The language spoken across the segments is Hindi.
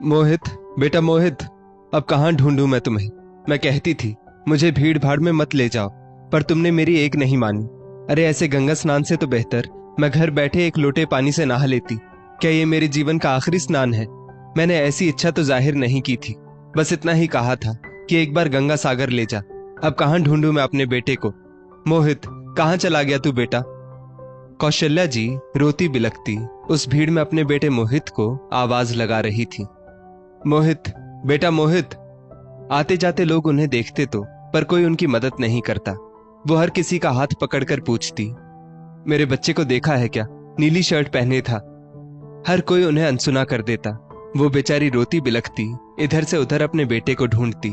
मोहित, बेटा मोहित, अब कहाँ ढूंढूं मैं तुम्हें। मैं कहती थी मुझे भीड़ भाड़ में मत ले जाओ, पर तुमने मेरी एक नहीं मानी। अरे ऐसे गंगा स्नान से तो बेहतर मैं घर बैठे एक लोटे पानी से नहा लेती। क्या ये मेरे जीवन का आखिरी स्नान है? मैंने ऐसी इच्छा तो जाहिर नहीं की थी, बस इतना ही कहा था कि एक बार गंगा सागर ले जा। अब कहाँ ढूंढूं मैं अपने बेटे को। मोहित, कहाँ चला गया तू बेटा? कौशल्या जी रोती बिलखती उस भीड़ में अपने बेटे मोहित को आवाज लगा रही थी। मोहित, बेटा मोहित। आते जाते लोग उन्हें देखते तो, पर कोई उनकी मदद नहीं करता। वो हर किसी का हाथ पकड़कर पूछती, मेरे बच्चे को देखा है क्या? नीली शर्ट पहने था। हर कोई उन्हें अनसुना कर देता। वो बेचारी रोती बिलखती इधर से उधर अपने बेटे को ढूंढती।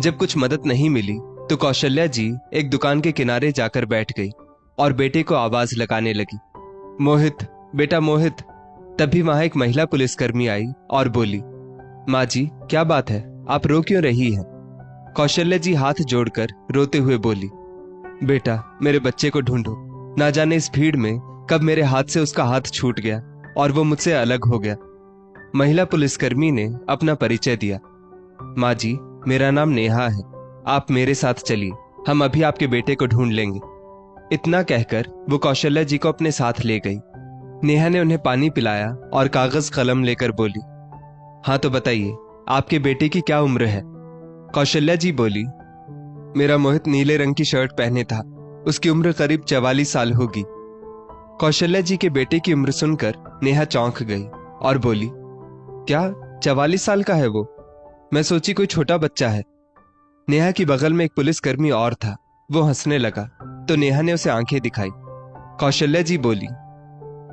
जब कुछ मदद नहीं मिली तो कौशल्या जी एक दुकान के किनारे जाकर बैठ गई और बेटे को आवाज लगाने लगी, मोहित, बेटा मोहित। तभी वहां एक महिला पुलिसकर्मी आई और बोली, माँ जी, क्या बात है, आप रो क्यों रही हैं? कौशल्या जी हाथ जोड़कर रोते हुए बोली, बेटा मेरे बच्चे को ढूंढो। ना जाने इस भीड़ में कब मेरे हाथ से उसका हाथ छूट गया और वो मुझसे अलग हो गया। महिला पुलिसकर्मी ने अपना परिचय दिया, माँ जी, मेरा नाम नेहा है, आप मेरे साथ चलिए, हम अभी आपके बेटे को ढूंढ लेंगे। इतना कहकर वो कौशल्या जी को अपने साथ ले गई। नेहा ने उन्हें पानी पिलाया और कागज कलम लेकर बोली, हाँ तो बताइए, आपके बेटे की क्या उम्र है? कौशल्या जी बोली, मेरा मोहित नीले रंग की शर्ट पहने था, उसकी उम्र करीब 44 साल होगी। कौशल्या जी के बेटे की उम्र सुनकर नेहा चौंक गई और बोली, क्या 44 साल का है वो? मैं सोची कोई छोटा बच्चा है। नेहा की बगल में एक पुलिसकर्मी और था, वो हंसने लगा तो नेहा ने उसे आंखें दिखाई। कौशल्या जी बोली,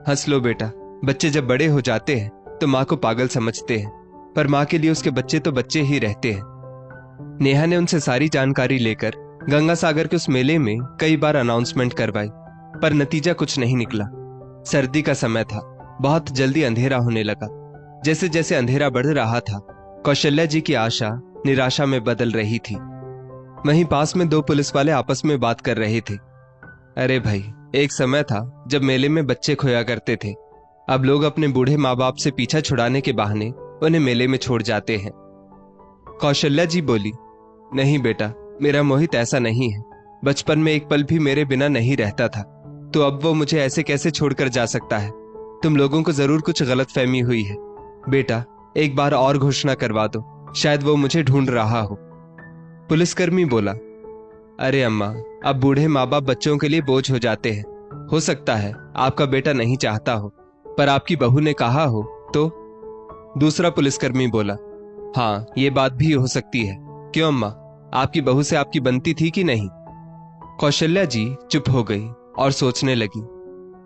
हंस लो बेटा, बच्चे जब बड़े हो जाते हैं तो माँ को पागल समझते हैं, पर माँ के लिए उसके बच्चे तो बच्चे ही रहते हैं। नेहा ने उनसे सारी जानकारी लेकर गंगा सागर के उस मेले में कई बार अनाउंसमेंट करवाई, पर नतीजा कुछ नहीं निकला। सर्दी का समय था, बहुत जल्दी अंधेरा होने लगा। जैसे जैसे अंधेरा बढ़ रहा था, कौशल्या जी की आशा निराशा में बदल रही थी। वहीं पास में दो पुलिस वाले आपस में बात कर रहे थे, अरे भाई, एक समय था जब मेले में बच्चे खोया करते थे, अब लोग अपने बूढ़े माँ बाप से पीछा छुड़ाने के बहाने उन्हें मेले में छोड़ जाते हैं। कौशल्या जी बोली, नहीं बेटा, मेरा मोहित ऐसा नहीं है। बचपन में एक पल भी मेरे बिना नहीं रहता था, तो अब वो मुझे ऐसे कैसे छोड़कर जा सकता है? तुम लोगों को जरूर कुछ गलतफहमी हुई है। बेटा, एक बार और घोषणा करवा दो, शायद वो मुझे ढूंढ रहा हो। पुलिसकर्मी बोला, अरे अम्मा, अब बूढ़े माँ बाप बच्चों के लिए बोझ हो जाते हैं। हो सकता है आपका बेटा नहीं चाहता हो, पर आपकी बहू ने कहा हो तो। दूसरा पुलिसकर्मी बोला, हाँ ये बात भी हो सकती है। क्यों अम्मा, आपकी बहू से आपकी बनती थी कि नहीं? कौशल्या जी चुप हो गई और सोचने लगी,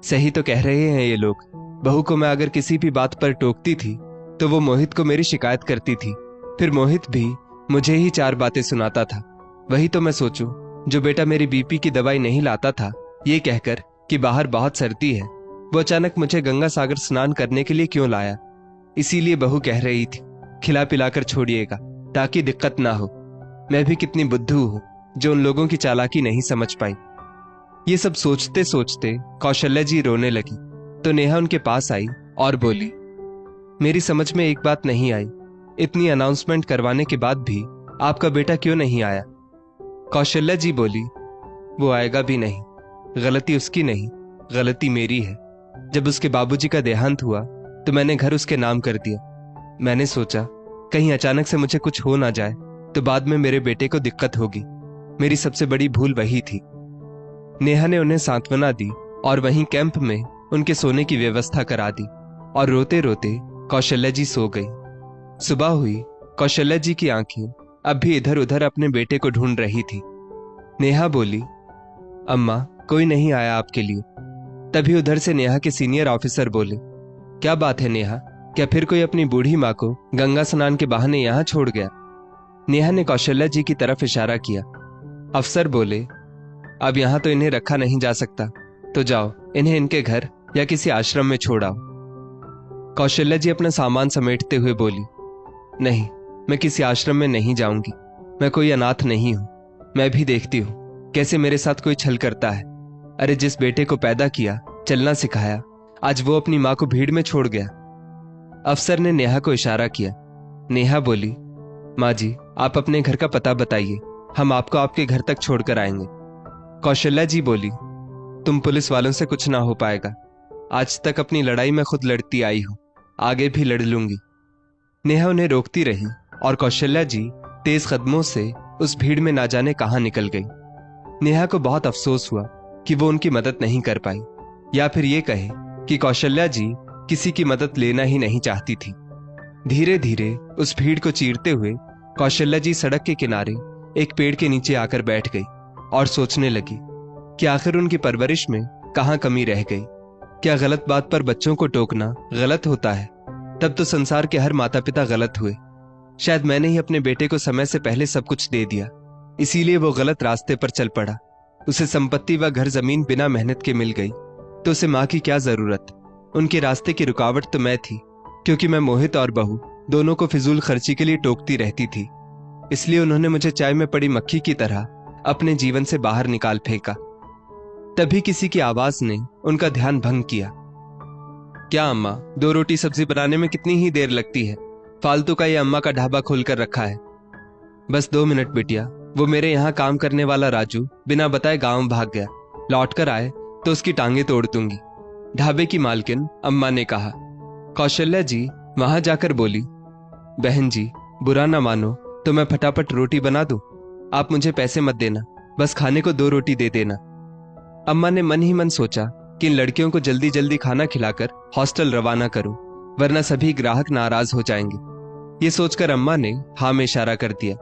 सही तो कह रहे हैं ये लोग। बहू को मैं अगर किसी भी बात पर टोकती थी तो वो मोहित को मेरी शिकायत करती थी, फिर मोहित भी मुझे ही 4 बातें सुनाता था। वही तो मैं सोचूं, जो बेटा मेरी बीपी की दवाई नहीं लाता था, ये कहकर कि बाहर बहुत सर्दी है, वो अचानक मुझे गंगा सागर स्नान करने के लिए क्यों लाया? इसीलिए बहू कह रही थी, खिला पिलाकर छोड़िएगा ताकि दिक्कत ना हो। मैं भी कितनी बुद्धू हूं जो उन लोगों की चालाकी नहीं समझ पाई। ये सब सोचते सोचते कौशल्या जी रोने लगी, तो नेहा उनके पास आई और बोली, मेरी समझ में एक बात नहीं आई, इतनी अनाउंसमेंट करवाने के बाद भी आपका बेटा क्यों नहीं आया? कौशल्या जी बोली, वो आएगा भी नहीं, गलती उसकी नहीं, गलती मेरी है। जब उसके बाबूजी का देहांत हुआ तो मैंने घर उसके नाम कर दिया। मैंने सोचा कहीं अचानक से मुझे कुछ हो ना जाए तो बाद में मेरे बेटे को दिक्कत होगी। मेरी सबसे बड़ी भूल वही थी। नेहा ने उन्हें सांत्वना दी और वहीं कैंप में उनके सोने की व्यवस्था करा दी और रोते रोते कौशल्या जी सो गई। सुबह हुई, कौशल्या जी की आंखें अब भी इधर उधर अपने बेटे को ढूंढ रही थी। नेहा बोली, अम्मा, कोई नहीं आया आपके लिए। तभी उधर से नेहा के सीनियर ऑफिसर बोले, क्या बात है नेहा, क्या फिर कोई अपनी बूढ़ी माँ को गंगा स्नान के बहाने यहाँ छोड़ गया? नेहा ने कौशल्या जी की तरफ इशारा किया। अफसर बोले, अब यहाँ तो इन्हें रखा नहीं जा सकता, तो जाओ इन्हें इनके घर या किसी आश्रम में छोड़ आओ। कौशल्या जी अपना सामान समेटते हुए बोली, नहीं, मैं किसी आश्रम में नहीं जाऊंगी। मैं कोई अनाथ नहीं हूं। मैं भी देखती हूं कैसे मेरे साथ कोई छल करता है। अरे जिस बेटे को पैदा किया, चलना सिखाया, आज वो अपनी माँ को भीड़ में छोड़ गया। अफसर ने नेहा को इशारा किया, नेहा बोली, माँ जी आप अपने घर का पता बताइए, हम आपको आपके घर तक छोड़कर आएंगे। कौशल्या जी बोली, तुम पुलिस वालों से कुछ ना हो पाएगा। आज तक अपनी लड़ाई मैं खुद लड़ती आई हूं, आगे भी लड़ लूंगी। नेहा उन्हें रोकती रही और कौशल्या जी तेज कदमों से उस भीड़ में ना जाने कहां निकल गई। नेहा को बहुत अफसोस हुआ कि वो उनकी मदद नहीं कर पाई, या फिर ये कहे कि कौशल्या जी किसी की मदद लेना ही नहीं चाहती थी। धीरे धीरे उस भीड़ को चीरते हुए कौशल्या जी सड़क के किनारे एक पेड़ के नीचे आकर बैठ गई और सोचने लगी कि आखिर उनकी परवरिश में कहां कमी रह गई। क्या गलत बात पर बच्चों को टोकना गलत होता है? तब तो संसार के हर माता पिता गलत हुए। शायद मैंने ही अपने बेटे को समय से पहले सब कुछ दे दिया, इसीलिए वो गलत रास्ते पर चल पड़ा। उसे संपत्ति व घर जमीन बिना मेहनत के मिल गई, तो उसे माँ की क्या जरूरत? उनके रास्ते की रुकावट तो मैं थी, क्योंकि मैं मोहित और बहू दोनों को फिजूल खर्ची के लिए टोकती रहती थी। इसलिए उन्होंने मुझे चाय में पड़ी मक्खी की तरह अपने जीवन से बाहर निकाल फेंका। तभी किसी की आवाज ने उनका ध्यान भंग किया। क्या अम्मा, 2 रोटी सब्जी बनाने में कितनी ही देर लगती है? फालतू का ये अम्मा का ढाबा खोलकर रखा है। बस 2 मिनट बिटिया, वो मेरे यहाँ काम करने वाला राजू बिना बताए गांव भाग गया। लौट कर आए तो उसकी टांगे तोड़ दूंगी, ढाबे की मालकिन अम्मा ने कहा। कौशल्या जी वहां जाकर बोली, बहन जी बुरा ना मानो तो मैं फटाफट रोटी बना दूं। आप मुझे पैसे मत देना, बस खाने को 2 रोटी दे देना। अम्मा ने मन ही मन सोचा कि इन लड़कियों को जल्दी जल्दी खाना खिलाकर हॉस्टल रवाना करूं, वरना सभी ग्राहक नाराज हो जाएंगे। ये सोचकर अम्मा ने हाँ में इशारा कर दिया।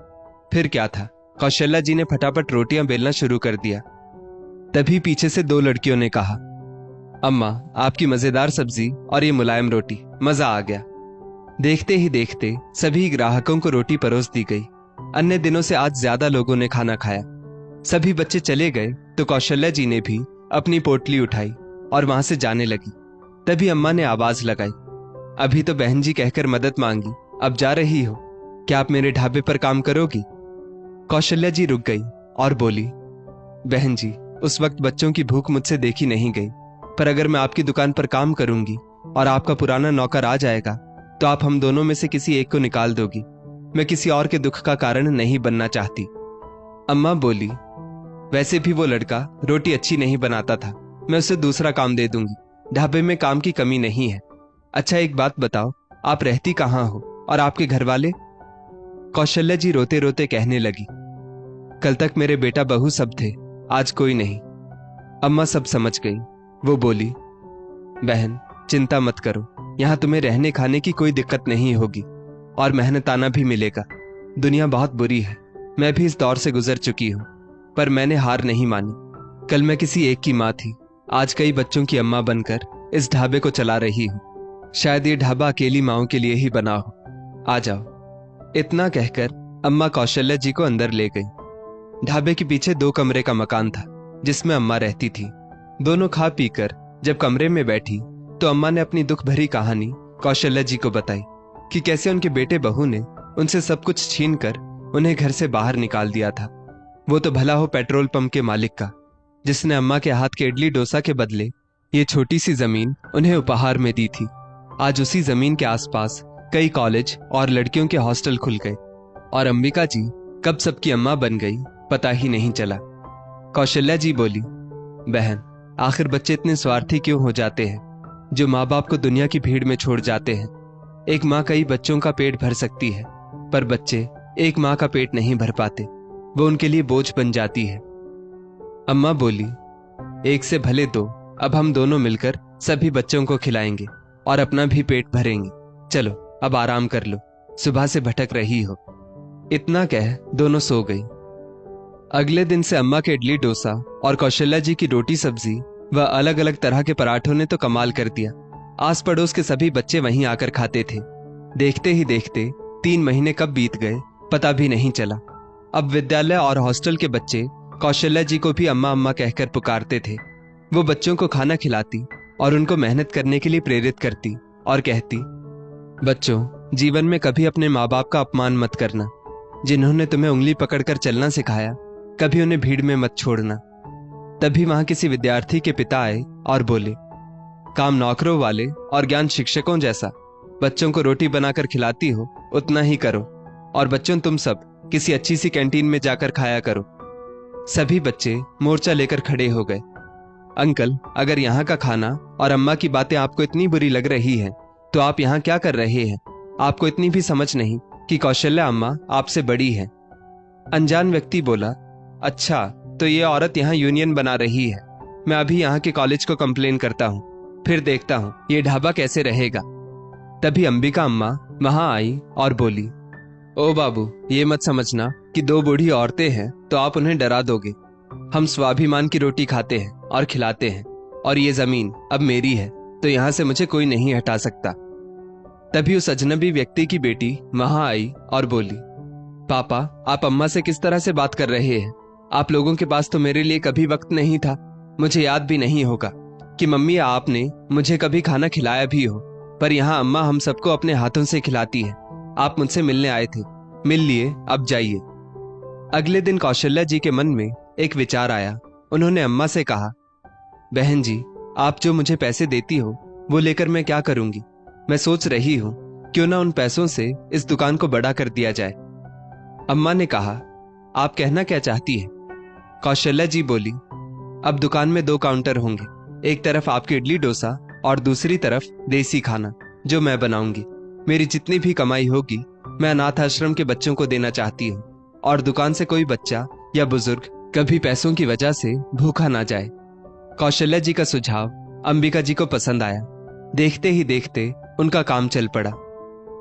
फिर क्या था, कौशल्या जी ने फटाफट रोटियां बेलना शुरू कर दिया। तभी पीछे से 2 लड़कियों ने कहा, अम्मा आपकी मजेदार सब्जी और ये मुलायम रोटी, मजा आ गया। देखते ही देखते सभी ग्राहकों को रोटी परोस दी गई। अन्य दिनों से आज ज्यादा लोगों ने खाना खाया। सभी बच्चे चले गए तो कौशल्या जी ने भी अपनी पोटली उठाई और वहां से जाने लगी। तभी अम्मा ने आवाज लगाई, अभी तो बहन जी कहकर मदद मांगी, अब जा रही हो? क्या आप मेरे ढाबे पर काम करोगी? कौशल्या जी रुक गई और बोली, बहन जी उस वक्त बच्चों की भूख मुझसे देखी नहीं गई, पर अगर मैं आपकी दुकान पर काम करूंगी और आपका पुराना नौकर आ जाएगा तो आप हम दोनों में से किसी एक को निकाल दोगी। मैं किसी और के दुख का कारण नहीं बनना चाहती। अम्मा बोली, वैसे भी वो लड़का रोटी अच्छी नहीं बनाता था, मैं उसे दूसरा काम दे दूंगी, ढाबे में काम की कमी नहीं है। अच्छा एक बात बताओ, आप रहती कहाँ हो और आपके घर वाले? कौशल्या जी रोते रोते कहने लगी, कल तक मेरे बेटा बहू सब थे, आज कोई नहीं। अम्मा सब समझ गई। वो बोली, बहन चिंता मत करो, यहाँ तुम्हें रहने खाने की कोई दिक्कत नहीं होगी और मेहनताना भी मिलेगा। दुनिया बहुत बुरी है, मैं भी इस दौर से गुजर चुकी हूँ, पर मैंने हार नहीं मानी। कल मैं किसी एक की माँ थी, आज कई बच्चों की अम्मा बनकर इस ढाबे को चला रही हूँ। शायद ये ढाबा अकेली माओं के लिए ही बना हो, आ जाओ। इतना कहकर अम्मा कौशल्या जी को अंदर ले गई। ढाबे के पीछे 2 कमरे का मकान था जिसमें अम्मा रहती थी। दोनों खा पीकर जब कमरे में बैठी तो अम्मा ने अपनी दुख भरी कहानी कौशल्या जी को बताई कि कैसे उनके बेटे बहू ने उनसे सब कुछ छीन कर उन्हें घर से बाहर निकाल दिया था। वो तो भला हो पेट्रोल पंप के मालिक का, जिसने अम्मा के हाथ के इडली डोसा के बदले ये छोटी सी जमीन उन्हें उपहार में दी थी। आज उसी जमीन के आसपास कई कॉलेज और लड़कियों के हॉस्टल खुल गए और अंबिका जी कब सबकी अम्मा बन गई पता ही नहीं चला। कौशल्या जी बोली, बहन आखिर बच्चे इतने स्वार्थी क्यों हो जाते हैं, जो माँ बाप को दुनिया की भीड़ में छोड़ जाते हैं। एक माँ कई बच्चों का पेट भर सकती है, पर बच्चे एक माँ का पेट नहीं भर पाते, वो उनके लिए बोझ बन जाती है। अम्मा बोली, एक से भले 2, अब हम दोनों मिलकर सभी बच्चों को खिलाएंगे और अपना भी पेट भरेंगे। चलो अब आराम कर लो, सुबह से भटक रही हो। इतना कह दोनों सो गई। अगले दिन से अम्मा के इडली डोसा और कौशल्या जी की रोटी सब्जी व अलग अलग तरह के पराठों ने तो कमाल कर दिया। आस पड़ोस के सभी बच्चे वहीं आकर खाते थे। देखते ही देखते 3 महीने कब बीत गए पता भी नहीं चला। अब विद्यालय और हॉस्टल के बच्चे कौशल्या जी को भी अम्मा अम्मा कहकर पुकारते थे। वो बच्चों को खाना खिलाती और उनको मेहनत करने के लिए प्रेरित करती और कहती, बच्चों जीवन में कभी अपने माँ बाप का अपमान मत करना। जिन्होंने तुम्हें उंगली पकड़कर चलना सिखाया, कभी उन्हें भीड़ में मत छोड़ना। तभी वहां किसी विद्यार्थी के पिता आए और बोले, काम नौकरों वाले और ज्ञान शिक्षकों जैसा, बच्चों को रोटी बनाकर खिलाती हो उतना ही करो। और बच्चों, तुम सब किसी अच्छी सी कैंटीन में जाकर खाया करो। सभी बच्चे मोर्चा लेकर खड़े हो गए। अंकल, अगर यहाँ का खाना और अम्मा की बातें आपको इतनी बुरी लग रही हैं, तो आप यहाँ क्या कर रहे हैं? आपको इतनी भी समझ नहीं कि कौशल्या अम्मा आपसे बड़ी है। अनजान व्यक्ति बोला, अच्छा, तो ये औरत यहाँ यूनियन बना रही है। मैं अभी यहाँ के कॉलेज को कंप्लेन करता हूँ, फिर देखता हूँ ये ढाबा कैसे रहेगा। तभी अंबिका अम्मा वहां आई और बोली, ओ बाबू, ये मत समझना कि दो बूढ़ी औरतें हैं तो आप उन्हें डरा दोगे। हम स्वाभिमान की रोटी खाते हैं और खिलाते हैं, और ये जमीन अब मेरी है, तो यहाँ से मुझे कोई नहीं हटा सकता। तभी उस अजनबी व्यक्ति की बेटी वहां आई और बोली, पापा, आप अम्मा से किस तरह से बात कर रहे हैं? आप लोगों के पास तो मेरे लिए कभी वक्त नहीं था। मुझे याद भी नहीं होगा कि मम्मी या आपने मुझे कभी खाना खिलाया भी हो, पर यहाँ अम्मा हम सबको अपने हाथों से खिलाती है। आप मुझसे मिलने आए थे, मिल लिए, अब जाइए। अगले दिन कौशल्या जी के मन में एक विचार आया। उन्होंने अम्मा से कहा, बहन जी, आप जो मुझे पैसे देती हो वो लेकर मैं क्या करूंगी? मैं सोच रही हूं क्यों ना उन पैसों से इस दुकान को बड़ा कर दिया जाए। अम्मा ने कहा, आप कहना क्या चाहती है? कौशल्या जी बोली, अब दुकान में 2 काउंटर होंगे, एक तरफ आपकी इडली डोसा और दूसरी तरफ देसी खाना जो मैं बनाऊंगी। मेरी जितनी भी कमाई होगी मैं अनाथ आश्रम के बच्चों को देना चाहती हूँ, और दुकान से कोई बच्चा या बुजुर्ग कभी पैसों की वजह से भूखा ना जाए। कौशल्या जी का सुझाव अंबिका जी को पसंद आया। देखते ही देखते उनका काम चल पड़ा।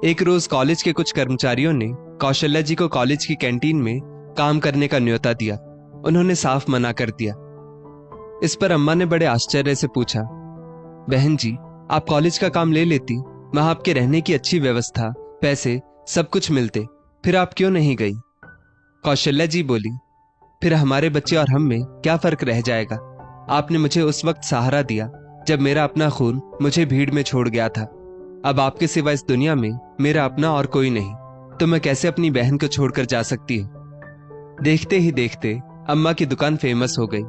एक रोज कॉलेज के कुछ कर्मचारियों ने कौशल्या जी को कॉलेज की कैंटीन में काम करने का न्योता दिया। उन्होंने साफ मना कर दिया। इस पर अम्मा ने बड़े आश्चर्य से पूछा, बहन जी, आप कॉलेज का काम ले लेती, वहां आपके रहने की अच्छी व्यवस्था, पैसे सब कुछ मिलते, फिर आप क्यों नहीं गई? कौशल्या जी बोली, फिर हमारे बच्चे और हम में क्या फर्क रह जाएगा? आपने मुझे उस वक्त सहारा दिया जब मेरा अपना खून मुझे भीड़ में छोड़ गया था। अब आपके सिवा इस दुनिया में मेरा अपना और कोई नहीं, तो मैं कैसे अपनी बहन को छोड़कर जा सकती हूँ? देखते ही देखते अम्मा की दुकान फेमस हो गई।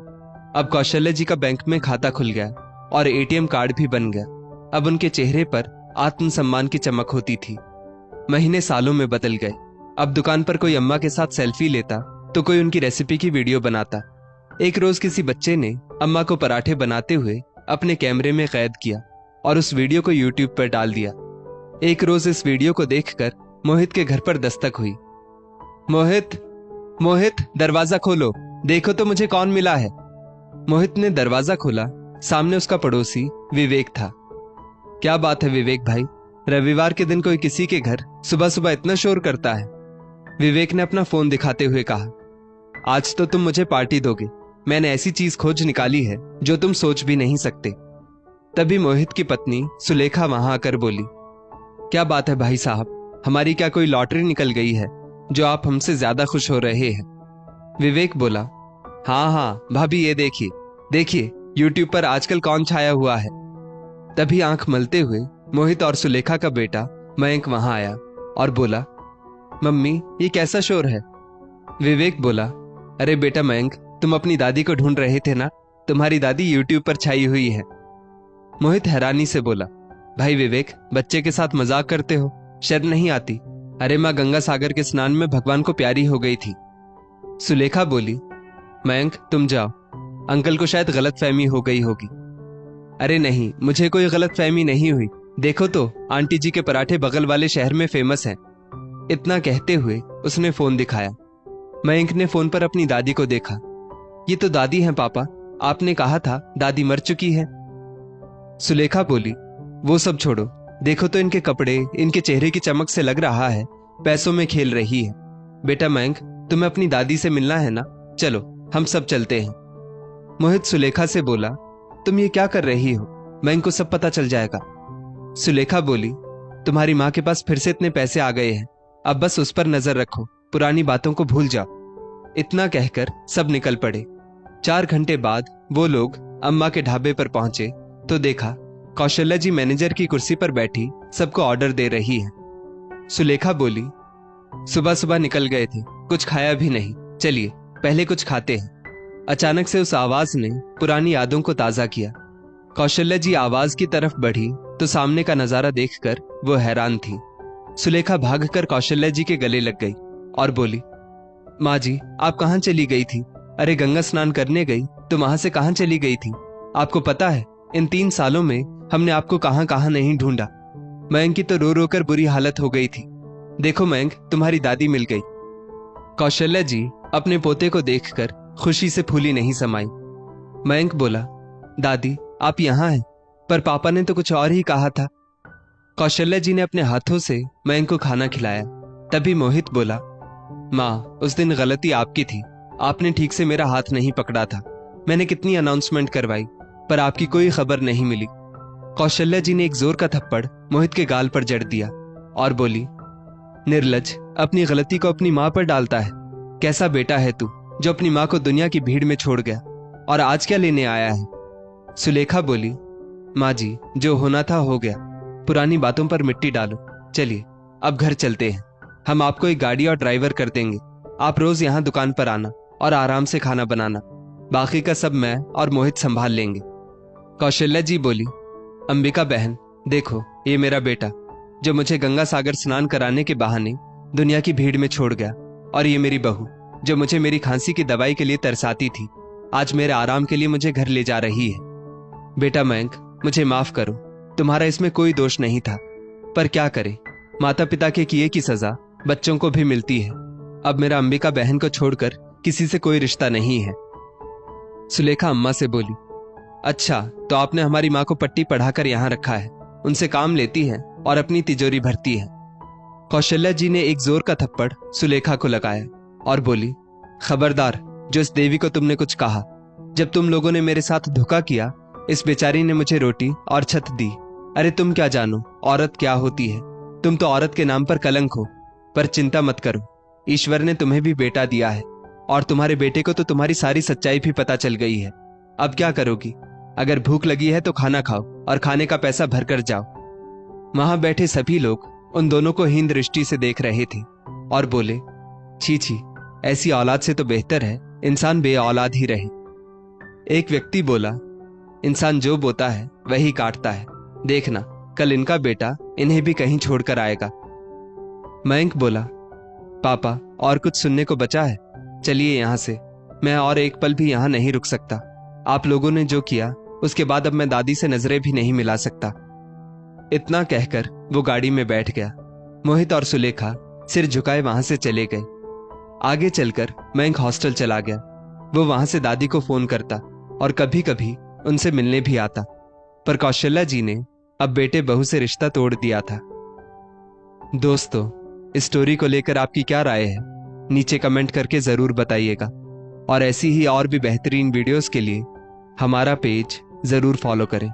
अब कौशल्या जी का बैंक में खाता खुल गया और एटीएम कार्ड भी बन गया। अब उनके चेहरे पर आत्मसम्मान की चमक होती थी। महीने सालों में बदल गए। अब दुकान पर कोई अम्मा के साथ सेल्फी लेता तो कोई उनकी रेसिपी की वीडियो बनाता। एक रोज किसी बच्चे ने अम्मा को पराठे बनाते हुए अपने कैमरे में कैद किया और उस वीडियो को यूट्यूब पर डाल दिया। एक रोज इस वीडियो को देखकर मोहित के घर पर दस्तक हुई। मोहित, मोहित, दरवाजा खोलो, देखो तो मुझे कौन मिला है। मोहित ने दरवाजा खोला। सामने उसका पड़ोसी विवेक था। क्या बात है विवेक भाई, रविवार के दिन कोई किसी के घर सुबह सुबह इतना शोर करता है? विवेक ने अपना फोन दिखाते हुए कहा, आज तो तुम मुझे पार्टी दोगे। मैंने ऐसी चीज खोज निकाली है जो तुम सोच भी नहीं सकते। तभी मोहित की पत्नी सुलेखा वहां आकर बोली, क्या बात है भाई साहब, हमारी क्या कोई लॉटरी निकल गई है जो आप हमसे ज्यादा खुश हो रहे हैं? विवेक बोला, हाँ हाँ भाभी, ये देखिए देखिए यूट्यूब पर आजकल कौन छाया हुआ है। तभी आंख मलते हुए मोहित और सुलेखा का बेटा मयंक वहां आया और बोला, मम्मी, ये कैसा शोर है? विवेक बोला, अरे बेटा मयंक, तुम अपनी दादी को ढूंढ रहे थे ना, तुम्हारी दादी यूट्यूब पर छाई हुई है। मोहित हैरानी से बोला, भाई विवेक, बच्चे के साथ मजाक करते हो, शर्म नहीं आती? अरे माँ गंगा सागर के स्नान में भगवान को प्यारी हो गई थी। सुलेखा बोली, मयंक तुम जाओ, अंकल को शायद गलतफहमी हो गई होगी। अरे नहीं, मुझे कोई गलतफहमी नहीं हुई, देखो तो आंटी जी के पराठे बगल वाले शहर में फेमस हैं। इतना कहते हुए उसने फोन दिखाया। मयंक ने फोन पर अपनी दादी को देखा। ये तो दादी हैं पापा, आपने कहा था दादी मर चुकी है। सुलेखा बोली, वो सब छोड़ो, देखो तो इनके कपड़े, इनके चेहरे की चमक से लग रहा है पैसों में खेल रही है। बेटा मयंक, तुम्हें अपनी दादी से मिलना है ना, चलो हम सब चलते हैं। मोहित सुलेखा से बोला, तुम ये क्या कर रही हो, मयंक को सब पता चल जाएगा। सुलेखा बोली, तुम्हारी माँ के पास फिर से इतने पैसे आ गए हैं, अब बस उस पर नजर रखो, पुरानी बातों को भूल जाओ। इतना कहकर सब निकल पड़े। 4 घंटे बाद वो लोग अम्मा के ढाबे पर पहुंचे तो देखा कौशल्या जी मैनेजर की कुर्सी पर बैठी सबको ऑर्डर दे रही है। सुलेखा बोली, सुबह सुबह निकल गए थे, कुछ खाया भी नहीं, चलिए पहले कुछ खाते हैं। अचानक से उस आवाज ने पुरानी यादों को ताजा किया। कौशल्या जी आवाज की तरफ बढ़ी तो सामने का नजारा देखकर वो हैरान थी। सुलेखा भागकर कौशल्या जी के गले लग गई और बोली, माँ जी आप कहाँ चली गई थी? अरे गंगा स्नान करने गई तो वहां से कहाँ चली गई थी? आपको पता है इन 3 सालों में हमने आपको कहाँ कहाँ नहीं ढूंढा। मयंक की तो रो रो कर बुरी हालत हो गई थी। देखो मयंक, तुम्हारी दादी मिल गई। कौशल्या जी अपने पोते को देखकर खुशी से फूली नहीं समाई। मयंक बोला, दादी आप यहाँ हैं, पर पापा ने तो कुछ और ही कहा था। कौशल्या जी ने अपने हाथों से मयंक को खाना खिलाया। तभी मोहित बोला, माँ उस दिन गलती आपकी थी, आपने ठीक से मेरा हाथ नहीं पकड़ा था। मैंने कितनी अनाउंसमेंट करवाई पर आपकी कोई खबर नहीं मिली। कौशल्या जी ने एक जोर का थप्पड़ मोहित के गाल पर जड़ दिया और बोली, निर्लज, अपनी गलती को अपनी माँ पर डालता है। कैसा बेटा है तू जो अपनी माँ को दुनिया की भीड़ में छोड़ गया, और आज क्या लेने आया है? सुलेखा बोली, माँ जी जो होना था हो गया, पुरानी बातों पर मिट्टी डालो। चलिए अब घर चलते हैं, हम आपको एक गाड़ी और ड्राइवर कर देंगे। आप रोज यहाँ दुकान पर आना और आराम से खाना बनाना, बाकी का सब मैं और मोहित संभाल लेंगे। कौशल्या जी बोली, अंबिका बहन देखो, ये मेरा बेटा जो मुझे गंगा सागर स्नान कराने के बहाने दुनिया की भीड़ में छोड़ गया, और ये मेरी बहू जो मुझे मेरी खांसी की दवाई के लिए तरसाती थी, आज मेरे आराम के लिए मुझे घर ले जा रही है। बेटा मयंक, मुझे माफ करो, तुम्हारा इसमें कोई दोष नहीं था, पर क्या करे, माता पिता के किए की सजा बच्चों को भी मिलती है। अब मेरा अंबिका बहन को छोड़कर किसी से कोई रिश्ता नहीं है। सुलेखा अम्मा से बोली, अच्छा तो आपने हमारी माँ को पट्टी पढ़ाकर यहाँ रखा है, उनसे काम लेती है और अपनी तिजोरी भरती है। कौशल्या जी ने एक जोर का थप्पड़ सुलेखा को लगाया और बोली, खबरदार, जो इस देवी को तुमने कुछ कहा। जब तुम लोगों ने मेरे साथ धोखा किया, इस बेचारी ने मुझे रोटी और छत दी। अरे तुम क्या जानो औरत क्या होती है, तुम तो औरत के नाम पर कलंक हो। पर चिंता मत करो, ईश्वर ने तुम्हें भी बेटा दिया है, और तुम्हारे बेटे को तो तुम्हारी सारी सच्चाई भी पता चल गई है। अब क्या करोगी? अगर भूख लगी है तो खाना खाओ और खाने का पैसा भरकर जाओ। वहां बैठे सभी लोग उन दोनों को हीन दृष्टि से देख रहे थे और बोले, छी छी, ऐसी औलाद से तो बेहतर है इंसान बे औलाद ही रहे। एक व्यक्ति बोला, इंसान जो बोता है वही काटता है, देखना कल इनका बेटा इन्हें भी कहीं छोड़कर आएगा। मयंक बोला, पापा और कुछ सुनने को बचा है? चलिए यहां से, मैं और एक पल भी यहां नहीं रुक सकता। आप लोगों ने जो किया उसके बाद अब मैं दादी से नजरें भी नहीं मिला सकता। इतना कहकर वो गाड़ी में बैठ गया। मोहित और सुलेखा सिर झुकाए वहां से चले गए। आगे चलकर मयंक हॉस्टल चला गया। वो वहां से दादी को फोन करता और कभी कभी उनसे मिलने भी आता, पर कौशल्या जी ने अब बेटे बहू से रिश्ता तोड़ दिया था। दोस्तों, इस स्टोरी को लेकर आपकी क्या राय है? नीचे कमेंट करके जरूर बताइएगा, और ऐसी ही और भी बेहतरीन वीडियोस के लिए हमारा पेज जरूर फॉलो करें।